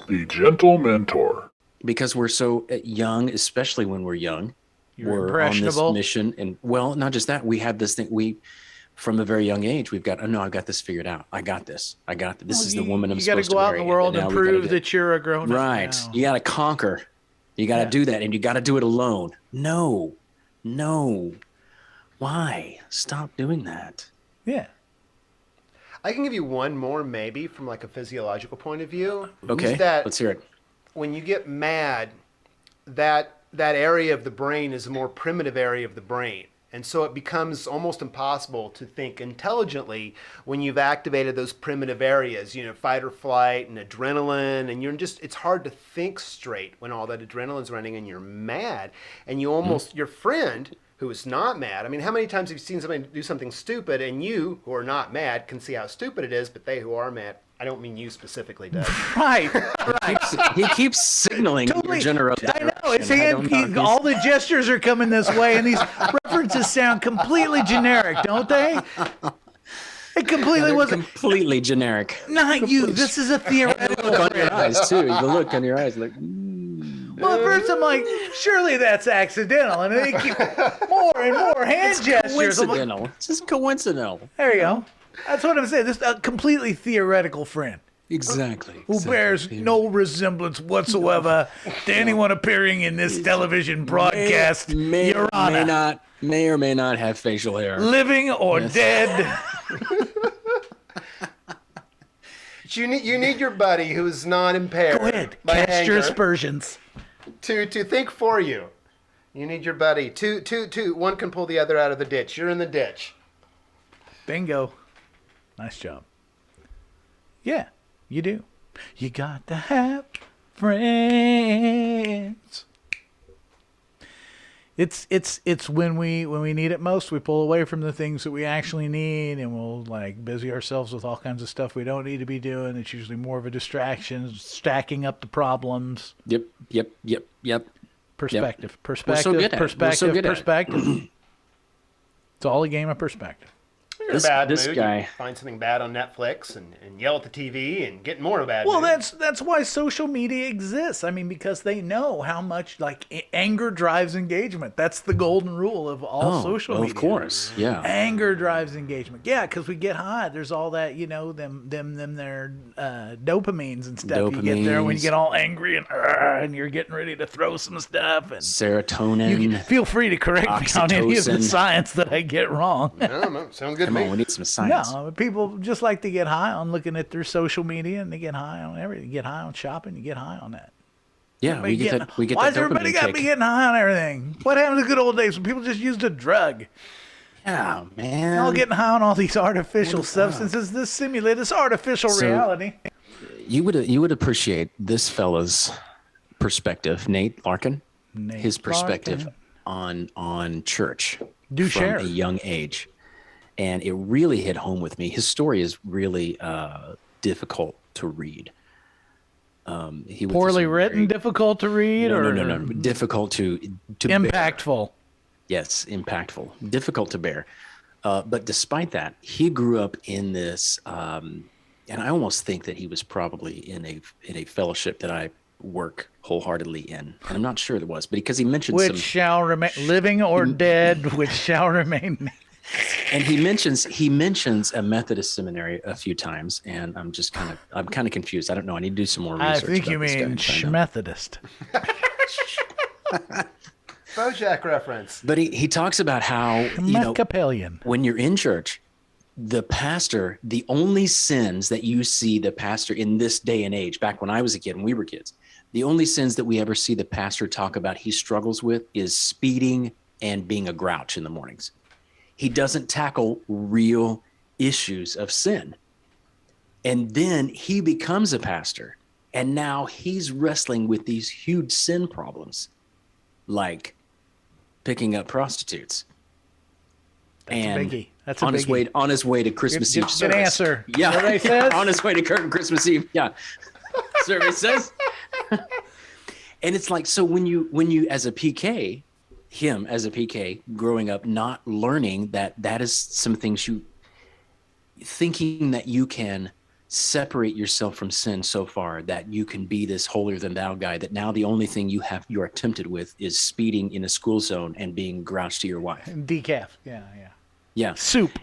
the Gentlementor. Because we're so young, especially when we're young, we're on this impressionable. mission. And well, not just that, we have this thing. From a very young age, we've got, oh no, I've got this figured out. I got this. This is the woman I'm supposed to marry. You got to go out in the world and prove that you're a grown-up. Right. Now. You got to conquer. You got to do that, and you got to do it alone. No. Why? Stop doing that. Yeah. I can give you one more maybe from like a physiological point of view. Okay, let's hear it. When you get mad, that area of the brain is a more primitive area of the brain. And so it becomes almost impossible to think intelligently when you've activated those primitive areas, fight or flight and adrenaline. And it's hard to think straight when all that adrenaline's running and you're mad. And you almost, your friend who is not mad, I mean, how many times have you seen somebody do something stupid and you who are not mad can see how stupid it is, but they who are mad, I don't mean you specifically, Doug. Right. He keeps signaling your general direction. I know. It's all the gestures are coming this way, and these references sound completely generic, don't they? It completely wasn't. Completely generic. Not you. This is a theoretical. The look on your eyes, too. The look on your eyes, like... Well, at first I'm like, surely that's accidental. And then they keep more and more hand gestures. Coincidental. It's just coincidental. There you go. That's what I'm saying. This is a completely theoretical friend. Exactly. Who bears no resemblance whatsoever to anyone appearing in this television broadcast. May or may not have facial hair. Living or dead. You need your buddy who's non-impaired. Go ahead. Cast your aspersions. To think for you. You need your buddy. Two. One can pull the other out of the ditch. You're in the ditch. Bingo. Nice job. Yeah, you do. You got to have friends. It's when we need it most, we pull away from the things that we actually need, and we'll like busy ourselves with all kinds of stuff we don't need to be doing. It's usually more of a distraction, stacking up the problems. Yep. Perspective. We're so good at it. Perspective. It's all a game of perspective. You're in a bad this mood. guy. You find something bad on Netflix and yell at the TV and get more of a bad Well, mood. that's why social media exists. I mean, because they know how much anger drives engagement. That's the golden rule of all social media. Of course, yeah. Anger drives engagement. Yeah, because we get high. There's all that, them their dopamines and stuff. You get there when you get all angry and you're getting ready to throw some stuff. And serotonin. You can feel free to correct me on any of the science that I get wrong. No, sound good. Come on, we need some science. No, people just like to get high on looking at their social media, and they get high on everything. You get high on shopping, you get high on that. Yeah, we get that. Why has everybody got to be getting high on everything? What happened to the good old days when people just used a drug? Yeah, man. All getting high on all these artificial substances. This artificial reality. You would appreciate this fella's perspective, Nate Larkin. His perspective on church from a young age. And it really hit home with me. His story is really difficult to read. Poorly written, difficult to read? No. Difficult to impactful. Bear. Yes, impactful. Difficult to bear. But despite that, he grew up in this, and I almost think that he was probably in a fellowship that I work wholeheartedly in. And I'm not sure there was, but because he mentioned which shall remain living or dead, which shall remain. And he mentions a Methodist seminary a few times, and I'm kind of confused. I don't know. I need to do some more research. I think you mean Methodist. Bojack reference. But he talks about how when you're in church, the pastor, the only sins that you see the pastor in this day and age, back when I was a kid, when we were kids, the only sins that we ever see the pastor talk about he struggles with is speeding and being a grouch in the mornings. He doesn't tackle real issues of sin. And then he becomes a pastor, and now he's wrestling with these huge sin problems, like picking up prostitutes. That's a biggie. That's on his way to Christmas Eve service. Good answer. Yeah, survey says? On his way to Christmas Eve. Yeah, survey says. And it's like, so when you as a PK, him as a PK growing up, not learning that is some things thinking that you can separate yourself from sin so far that you can be this holier than thou guy, that now the only thing you're tempted with is speeding in a school zone and being grouchy to your wife. Decaf. Yeah. Soup.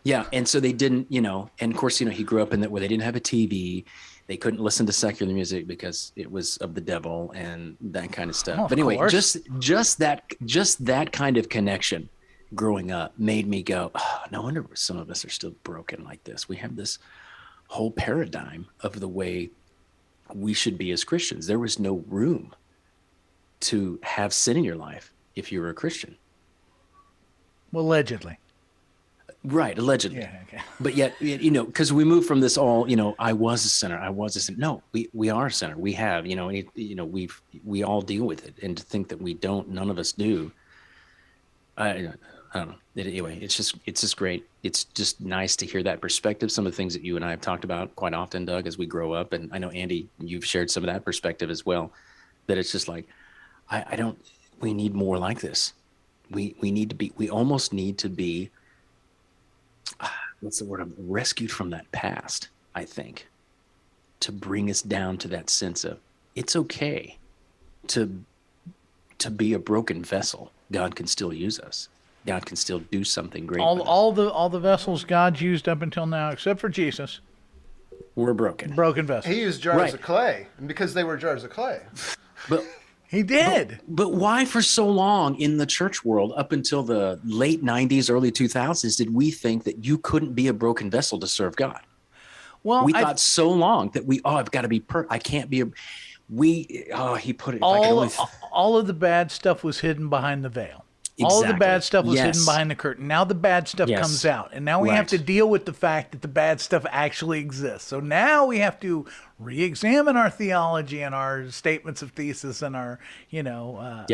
Yeah. And so they didn't, and of course, he grew up in that where they didn't have a TV. They couldn't listen to secular music because it was of the devil and that kind of stuff. Oh, but anyway, course. just that kind of connection growing up made me go, oh, no wonder some of us are still broken like this. We have this whole paradigm of the way we should be as Christians. There was no room to have sin in your life if you were a Christian. Well, allegedly. Right, allegedly. Yeah, okay. But yet, because we move from this all, I was a sinner. No, we are a sinner. We have, we all deal with it. And to think that we don't, none of us do. I don't know. Anyway, it's just great. It's just nice to hear that perspective. Some of the things that you and I have talked about quite often, Doug, as we grow up. And I know, Andy, you've shared some of that perspective as well, that it's just like, we need more like this. We almost need to be, what's the word? Rescued from that past, I think, to bring us down to that sense of it's okay to be a broken vessel. God can still use us. God can still do something great. All the vessels God's used up until now, except for Jesus, were broken. Broken vessels. He used jars of clay, and because they were jars of clay. But he did. But why for so long in the church world, up until the late 90s, early 2000s, did we think that you couldn't be a broken vessel to serve God? Well, we thought so long that I've got to be I can't be he put it. All of the bad stuff was hidden behind the veil. Exactly. All of the bad stuff was hidden behind the curtain. Now the bad stuff comes out. And now we have to deal with the fact that the bad stuff actually exists. So now we have to re-examine our theology and our statements of thesis and our, I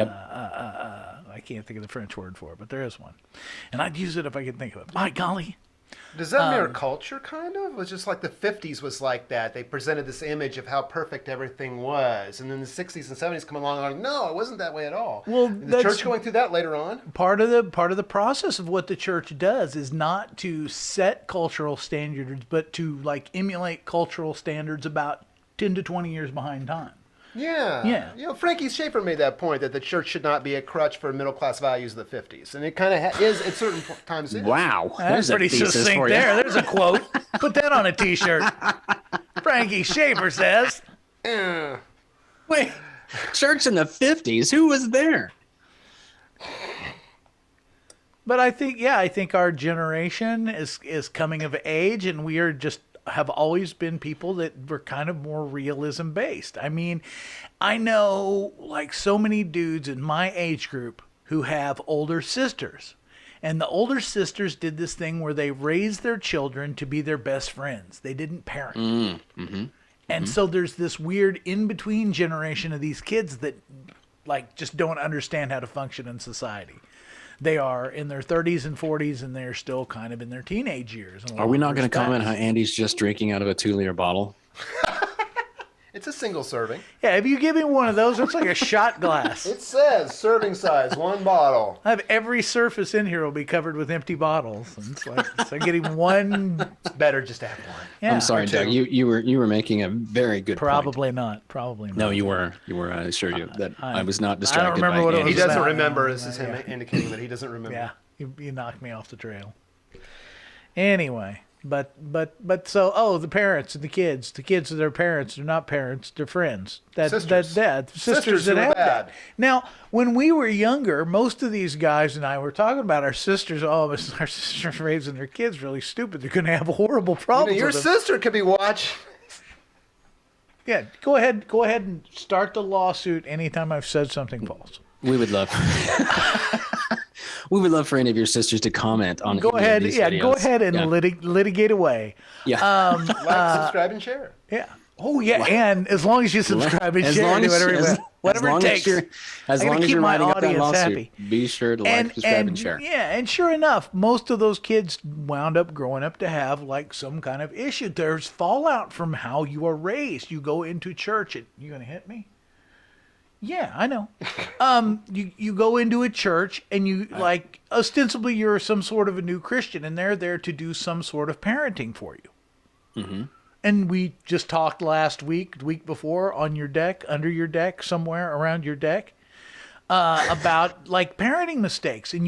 can't think of the French word for it, but there is one. And I'd use it if I could think of it. My golly. Does that mirror culture, kind of? It was just like the 50s was like that. They presented this image of how perfect everything was. And then the 60s and 70s come along and are like, no, it wasn't that way at all. Well, the church going through that later on. Part of the process of what the church does is not to set cultural standards, but to emulate cultural standards about 10 to 20 years behind time. Yeah. Frankie Schaeffer made that point that the church should not be a crutch for middle-class values of the 50s. And it kind of is at certain times. Wow. That's pretty succinct there. There's a quote. Put that on a T-shirt. Frankie Schaeffer says. Wait, church in the 50s? Who was there? But I think our generation is coming of age, and we are have always been people that were kind of more realism based. I mean, I know so many dudes in my age group who have older sisters, and the older sisters did this thing where they raised their children to be their best friends. They didn't parent. Mm-hmm. And so there's this weird in-between generation of these kids that just don't understand how to function in society. They are in their 30s and 40s, and they're still kind of in their teenage years. Are we not going to comment how Andy's just drinking out of a 2-liter bottle? It's a single serving. Yeah, if you give me one of those, it's like a shot glass. It says serving size, 1 bottle. I have every surface in here will be covered with empty bottles. And it's like getting one. It's better just to have one. Yeah. I'm sorry, Doug. You were making a very good point. Probably not. No, you were. I assure you that I was not distracted. I don't remember what it was. He doesn't remember. This is him indicating that he doesn't remember. Yeah, you knocked me off the trail. Anyway. But so the parents and the kids are their parents. They're not parents. They're friends. Sisters that have bad. that. Now, when we were younger, most of these guys and I were talking about our sisters. Oh, our sisters raising their kids really stupid. They're going to have horrible problems. Your sister could be watching. Yeah, go ahead and start the lawsuit anytime I've said something false. We would love. We would love for any of your sisters to comment on. Go ahead, videos. Go ahead and litigate away. Yeah. Subscribe, and share. Yeah. Oh yeah, and as long as you subscribe and share, whatever it takes. As long as you're writing up that lawsuit, be sure to subscribe, and share. Yeah, and sure enough, most of those kids wound up growing up to have some kind of issue. There's fallout from how you are raised. You go into church, and you gonna hit me? Yeah, I know. You go into a church and you ostensibly you're some sort of a new Christian, and they're there to do some sort of parenting for you. Mm-hmm. And we just talked last week, the week before, on your deck, under your deck, somewhere around your deck, about like parenting mistakes. And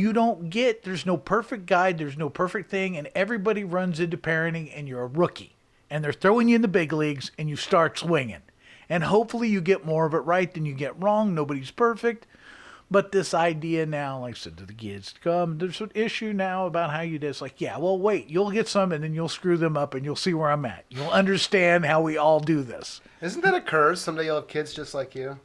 there's no perfect guide, there's no perfect thing, and everybody runs into parenting and you're a rookie. And they're throwing you in the big leagues and you start swinging. And hopefully you get more of it right than you get wrong. Nobody's perfect. But this idea now, like I said to the kids, there's an issue now about how you did. It's like, yeah, well, wait, you'll get some and then you'll screw them up and you'll see where I'm at. You'll understand how we all do this. Isn't that a curse? Someday you'll have kids just like you?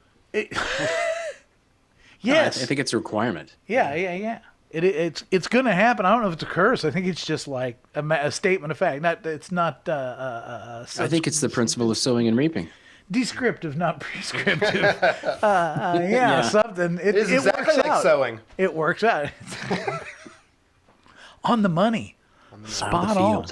Yes. I think it's a requirement. Yeah. It's going to happen. I don't know if it's a curse. I think it's just like a statement of fact. It's not. I think it's the principle of sowing and reaping. Descriptive, not prescriptive. Something. It exactly works like out. sewing. It works out. On the money. Spot on.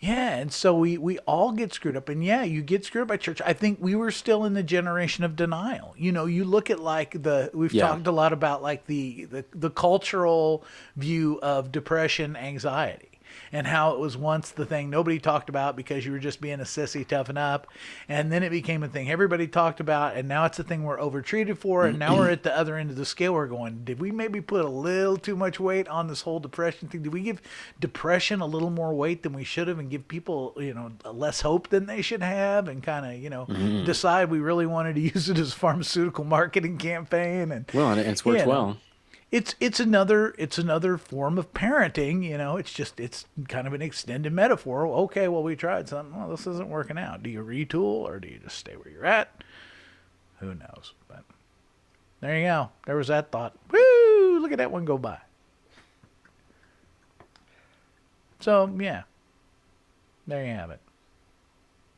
Yeah, and so we all get screwed up. And yeah, you get screwed up by church. I think we were still in the generation of denial. You know, you look at like we've talked a lot about like the cultural view of depression, anxiety. And how it was once the thing nobody talked about because you were just being a sissy, toughen up. And then it became a thing everybody talked about. And now it's a thing we're overtreated for. And now we're at the other end of the scale. We're going, did we maybe put a little too much weight on this whole depression thing? Did we give depression a little more weight than we should have and give people, less hope than they should have? And kind of, decide we really wanted to use it as a pharmaceutical marketing campaign. And it's worked well. It's another form of parenting, it's kind of an extended metaphor. Okay, well, we tried something. Well, this isn't working out. Do you retool or do you just stay where you're at? Who knows? But there you go. There was that thought. Woo! Look at that one go by. So, yeah. There you have it.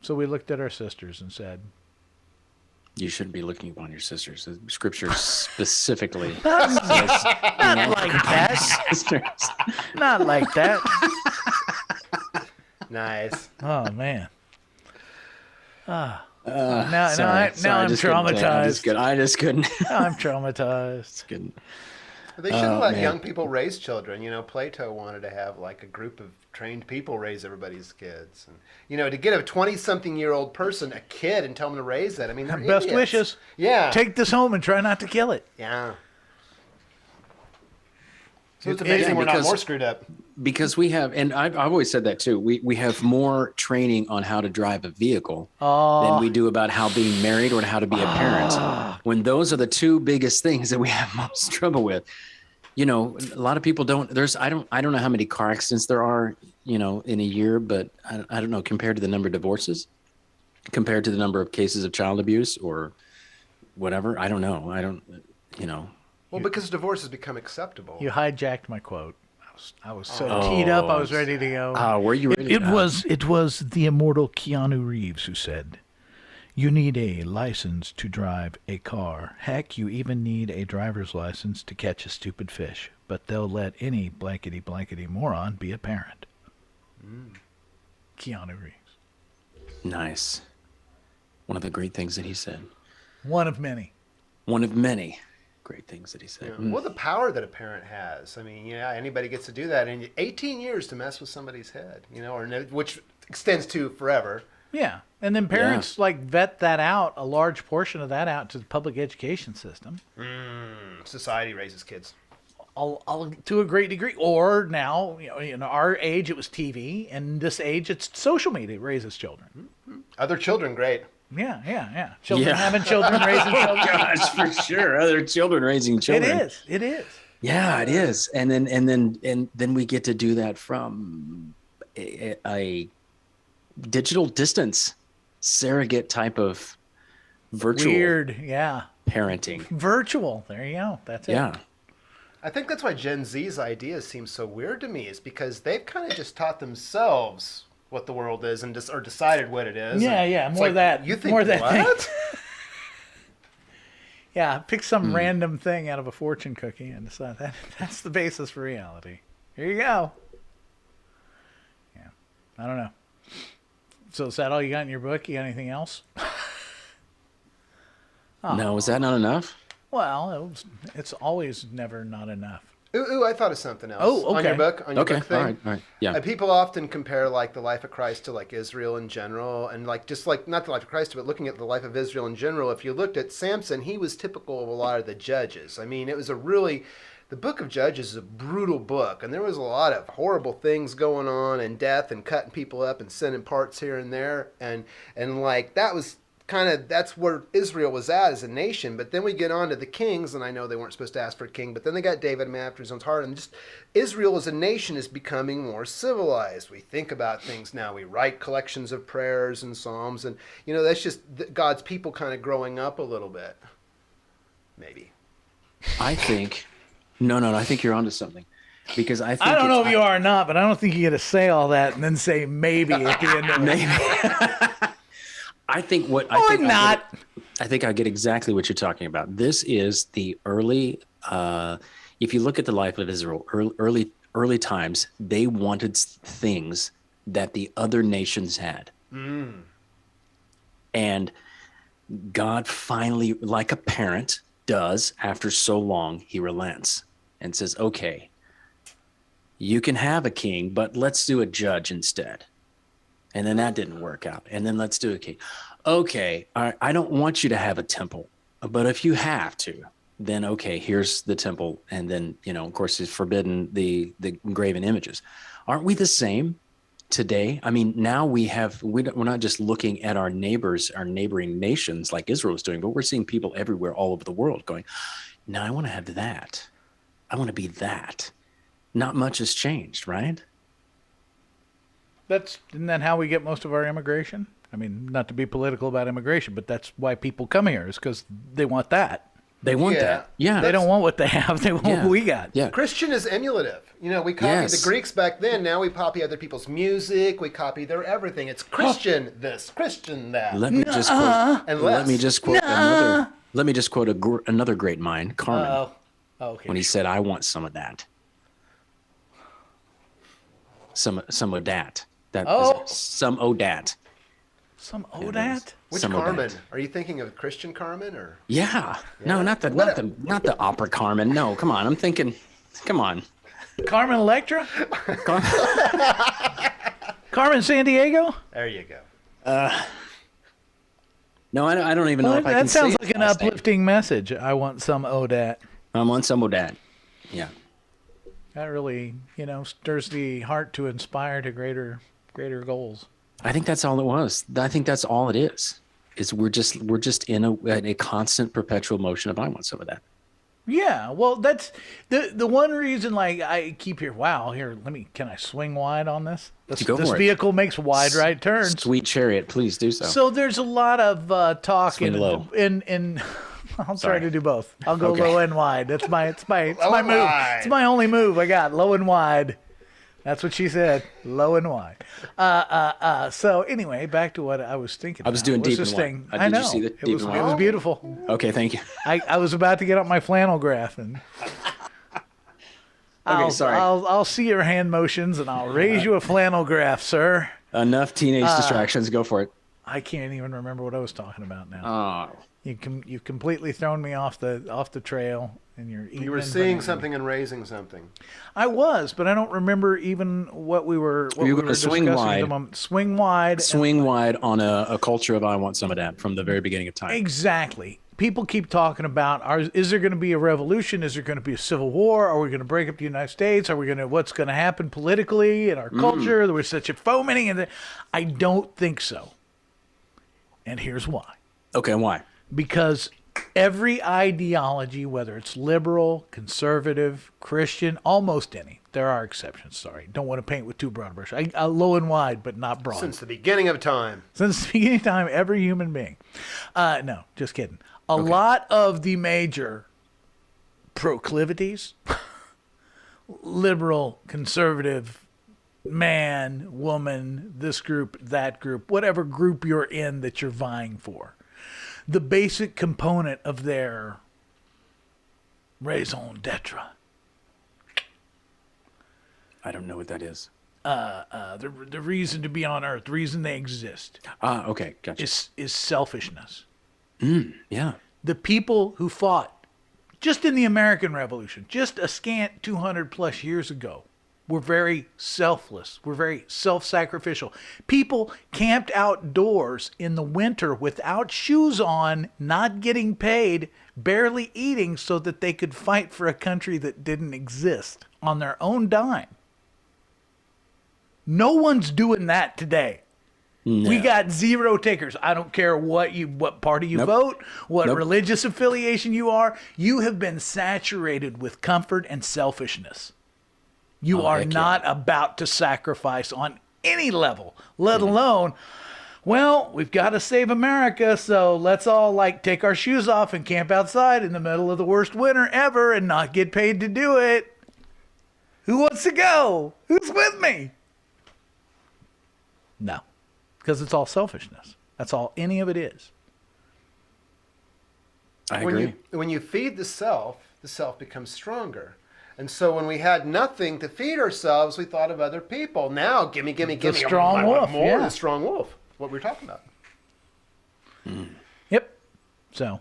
So we looked at our sisters and said, you shouldn't be looking upon your sisters. The scripture specifically not like that. Sisters. Not like that. Nice. Oh man. Now I'm traumatized. I just couldn't. I'm traumatized. They shouldn't let young people raise children. Plato wanted to have like a group of trained people raise everybody's kids. And, to get a 20-something-year-old person a kid and tell them to raise that. I mean, they're best idiots. wishes. Yeah. Take this home and try not to kill it. Yeah. So it's amazing we're not more screwed up. Because we have, and I've always said that too, we have more training on how to drive a vehicle than we do about how being married or how to be a parent. When those are the two biggest things that we have most trouble with. A lot of people don't, I don't know how many car accidents there are, in a year, but I don't know, compared to the number of divorces, compared to the number of cases of child abuse or whatever. I don't know. Well, because divorce has become acceptable. You hijacked my quote. I was so teed up. I was ready to go. Were you ready? It was the immortal Keanu Reeves who said, "You need a license to drive a car. Heck, you even need a driver's license to catch a stupid fish. But they'll let any blankety moron be a parent." Keanu Reeves. Nice. One of the great things that he said. One of many. One of many great things that he said. Yeah. Well, the power that a parent has. I mean, anybody gets to do that in 18 years to mess with somebody's head, which extends to forever. Yeah. And then parents vet that out, a large portion of that out to the public education system. Society raises kids. To a great degree. Or now, in our age, it was TV. And this age, it's social media raises children. Other children, great. Yeah. Children having children, raising children. Gosh, for sure. Other children raising children. It is. Yeah, it is. And then we get to do that from a digital distance surrogate type of virtual parenting. Virtual. There you go. That's it. Yeah. I think that's why Gen Z's ideas seem so weird to me, is because they've kind of just taught themselves what the world is and or decided what it is. Yeah. More that. You think more that what? Thing. Yeah, pick some random thing out of a fortune cookie and decide that's the basis for reality. Here you go. Yeah. I don't know. So is that all you got in your book? You got anything else? No, is that not enough? Well, it's always never not enough. Ooh, I thought of something else. Oh, okay. On your book thing. All right. Yeah. People often compare like the life of Christ to like Israel in general, and like just like not the life of Christ, but looking at the life of Israel in general. If you looked at Samson, he was typical of a lot of the judges. I mean, it was the book of Judges is a brutal book, and there was a lot of horrible things going on, and death, and cutting people up, and sending parts here and there, and like that was that's where Israel was at as a nation. But then we get on to the kings, and I know they weren't supposed to ask for a king, but then they got David, a man after his own heart, and just Israel as a nation is becoming more civilized. We think about things now. We write collections of prayers and psalms, and that's just God's people kind of growing up a little bit. Maybe. I think no. I think you're onto something, because I don't know if you are or not, but I don't think you get to say all that and then say maybe at the end of it. Maybe. I think I get exactly what you're talking about. This is the early, if you look at the life of Israel, early times, they wanted things that the other nations had. Mm. And God finally, like a parent does after so long, he relents and says, okay, you can have a king, but let's do a judge instead. And then that didn't work out. And then let's do a king. Okay, I don't want you to have a temple, but if you have to, then okay, here's the temple. And then, of course, it's forbidden the graven images. Aren't we the same today? I mean, now we're not just looking at our neighbors, our neighboring nations like Israel is doing, but we're seeing people everywhere all over the world going, no, I want to have that. I want to be that. Not much has changed, right? Isn't that how we get most of our immigration? I mean, not to be political about immigration, but that's why people come here, is because they want that. They want that. Yeah. They don't want what they have. They want what we got. Yeah. Christian is emulative. We copied the Greeks back then. Now we copy other people's music. We copy their everything. It's Christian this, Christian that. Let me just quote another great mind, Carmen. Okay. When he said, I want some of that. Some of that. Some Odat. Some Odat? Which some Carmen? Odat. Are you thinking of Christian Carmen or? Yeah. No, not the opera Carmen. No, come on. I'm thinking. Come on. Carmen Electra? Carmen Sandiego? There you go. No, I don't even know if I can say it. That sounds like an uplifting message. I want some Odat. I want some Odat. Yeah. That really, stirs the heart to inspire to greater goals. I think that's all it was. I think that's all it is. We're just in a constant perpetual motion of I want some of that. Yeah, well, that's the one reason. Like I keep here. Wow, can I swing wide on this? This vehicle makes wide right turns. Sweet chariot, please do so. So there's a lot of talk in I'll try to do both. I'll go low and wide. It's my move. Wide. It's my only move I got. Low and wide. That's what she said. Low and wide. So anyway, back to what I was thinking. I was doing deep and wide. I know. Did you see the deep and wide? It was beautiful. Okay, thank you. I was about to get up my flannel graph and. Sorry. I'll see your hand motions and I'll raise you a flannel graph, sir. Enough teenage distractions. Go for it. I can't even remember what I was talking about now. Oh. You've completely thrown me off the trail, and you were seeing something and raising something. I was, but I don't remember even what we were. We were going to swing wide. Swing wide. Swing wide on a culture of I want some of that from the very beginning of time. Exactly. People keep talking about is there going to be a revolution? Is there going to be a civil war? Are we going to break up the United States? What's going to happen politically in our culture? There was such a fomenting, and I don't think so. And here's why. Okay, why? Because every ideology, whether it's liberal, conservative, Christian, almost any, there are exceptions, sorry. Don't want to paint with too broad a brush. Low and wide, but not broad. Since the beginning of time. Since the beginning of time, every human being. No, just kidding. A lot of the major proclivities, liberal, conservative, man, woman, this group, that group, whatever group you're in that you're vying for. The basic component of their raison d'etre. I don't know what that is. The reason to be on earth, the reason they exist. Okay, gotcha. Is selfishness. Yeah. The people who fought just in the American Revolution, just a scant 200 plus years ago, we're very selfless. We're very self-sacrificial. People camped outdoors in the winter without shoes on, not getting paid, barely eating so that they could fight for a country that didn't exist on their own dime. No one's doing that today. No. We got zero takers. I don't care what party you vote, what religious affiliation you are. You have been saturated with comfort and selfishness. You are not about to sacrifice on any level, let alone, well, we've got to save America, so let's all like take our shoes off and camp outside in the middle of the worst winter ever and not get paid to do it. Who wants to go? Who's with me? No, because it's all selfishness. That's all any of it is. I agree. When you feed the self becomes stronger. And so when we had nothing to feed ourselves, we thought of other people. Now, gimme. The strong wolf. Yeah. The strong wolf. What we're talking about. Yep. So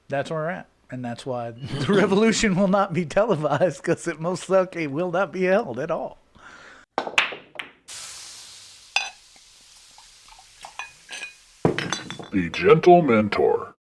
that's where we're at. And that's why the revolution will not be televised, because it most likely will not be held at all. The Gentlementor.